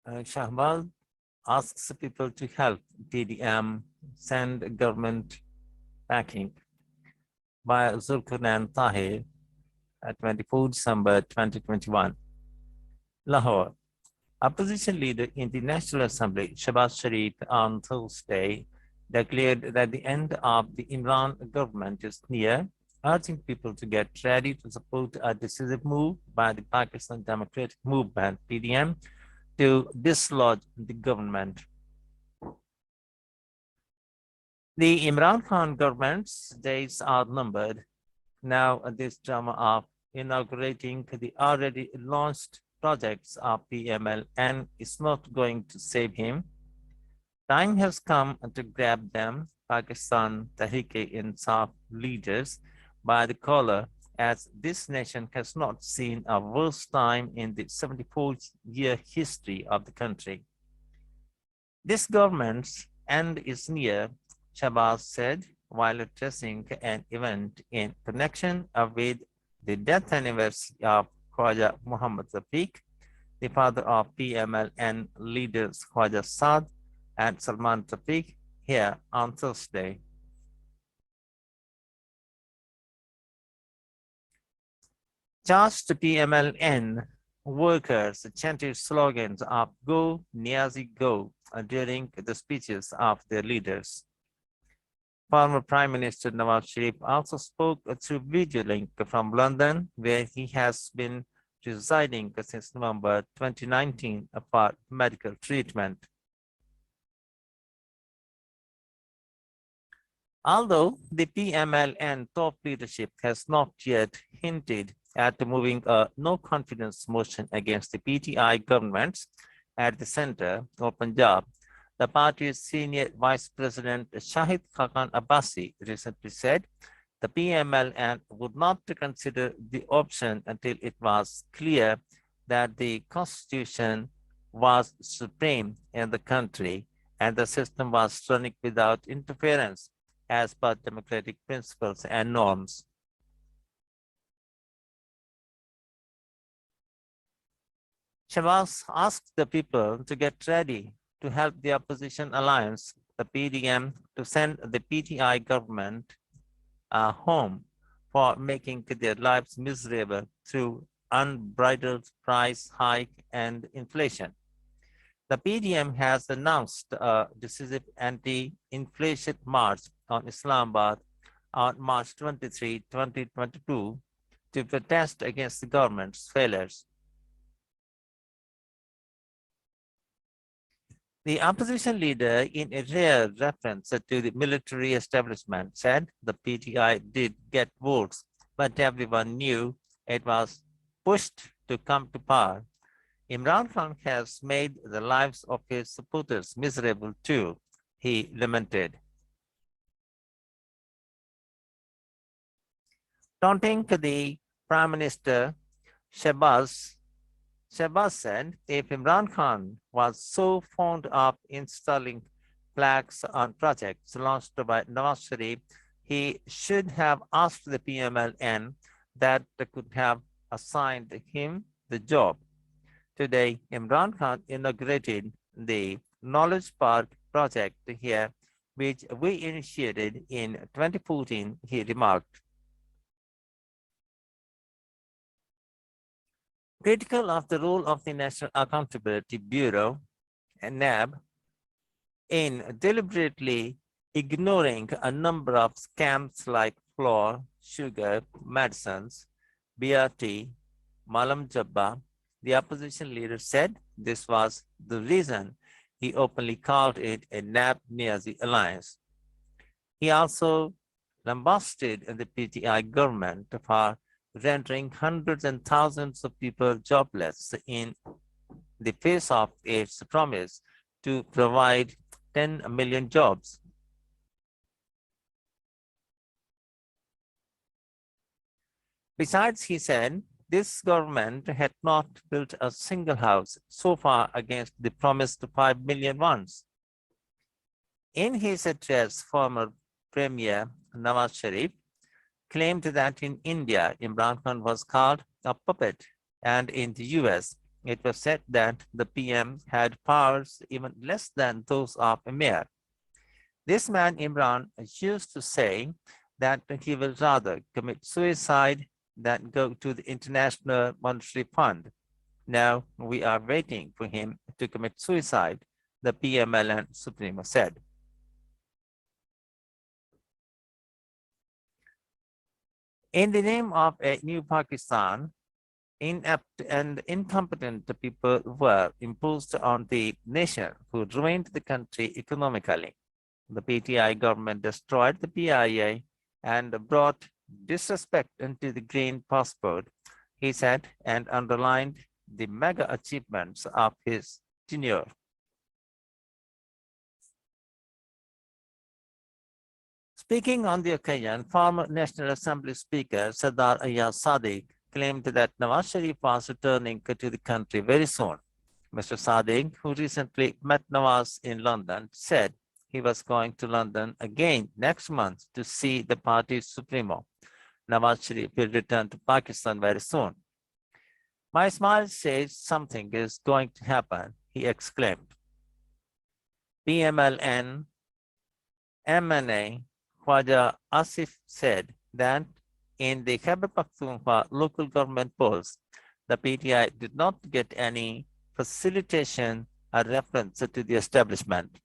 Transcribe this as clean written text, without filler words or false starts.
Shahbaz asks people to help PDM send government backing by Zulkarnain Tahir at 24 December 2021. Lahore. Opposition leader in the National Assembly, Shahbaz Sharif, on Thursday declared that the end of the Imran government is near, urging people to get ready to support a decisive move by the Pakistan Democratic Movement, PDM, to dislodge the government. The Imran Khan government's days are numbered. Now, this drama of inaugurating the already launched projects of PMLN is not going to save him. Time has come to grab them, Pakistan Tehreek-e-Insaf leaders, by the collar, as this nation has not seen a worse time in the 74-year history of the country. This government's end is near, Shahbaz said while addressing an event in connection with the death anniversary of Khwaja Muhammad Rafiq, the father of PMLN leaders Khwaja Saad and Salman Rafiq, here on Thursday. Charged PMLN workers chanted slogans of "Go, Niazi, go" during the speeches of their leaders. Former Prime Minister Nawaz Sharif also spoke through video link from London, where he has been residing since November 2019 for medical treatment. Although the PMLN top leadership has not yet hinted at moving a no-confidence motion against the PTI governments at the center of Punjab, the party's senior vice president Shahid Khaqan Abbasi recently said the PMLN would not consider the option until it was clear that the constitution was supreme in the country and the system was running without interference as per democratic principles and norms. Shahbaz asked the people to get ready to help the opposition alliance, the PDM, to send the PTI government home for making their lives miserable through unbridled price hike and inflation. The PDM has announced a decisive anti-inflation march on Islamabad on March 23, 2022 to protest against the government's failures. The opposition leader, in a rare reference to the military establishment, said the PTI did get votes, but everyone knew it was pushed to come to power. Imran Khan has made the lives of his supporters miserable too, he lamented. Taunting the Prime Minister, Shahbaz said if Imran Khan was so fond of installing plaques on projects launched by Nawaz Sharif, he should have asked the PMLN that could have assigned him the job. Today, Imran Khan inaugurated the Knowledge Park project here, which we initiated in 2014, he remarked. Critical of the role of the National Accountability Bureau, NAB, in deliberately ignoring a number of scams like flour, sugar, medicines, BRT, Malam Jabba, the opposition leader said this was the reason he openly called it a NAB-Niazi alliance. He also lambasted the PTI government for rendering hundreds and thousands of people jobless in the face of its promise to provide 10 million jobs. Besides, he said, this government had not built a single house so far against the promised 5 million ones. In his address, former Premier Nawaz Sharif claimed that in India, Imran Khan was called a puppet, and in the US, It was said that the PM had powers even less than those of a mayor. This man, Imran, used to say that he will rather commit suicide than go to the International Monetary Fund. Now we are waiting for him to commit suicide, the PMLN Supremo said. In the name of a new Pakistan, inept and incompetent people were imposed on the nation who ruined the country economically. The PTI government destroyed the PIA and brought disrespect into the green passport, he said, and underlined the mega achievements of his tenure. Speaking on the occasion, former National Assembly Speaker Sardar Ayaz Sadiq claimed that Nawaz Sharif was returning to the country very soon. Mr. Sadiq, who recently met Nawaz in London, said he was going to London again next month to see the party's supremo. Nawaz Sharif will return to Pakistan very soon. My smile says something is going to happen, he exclaimed. PMLN MNA Khwaja Asif said that in the Khyber Pakhtunkhwa local government polls, the PTI did not get any facilitation or reference to the establishment.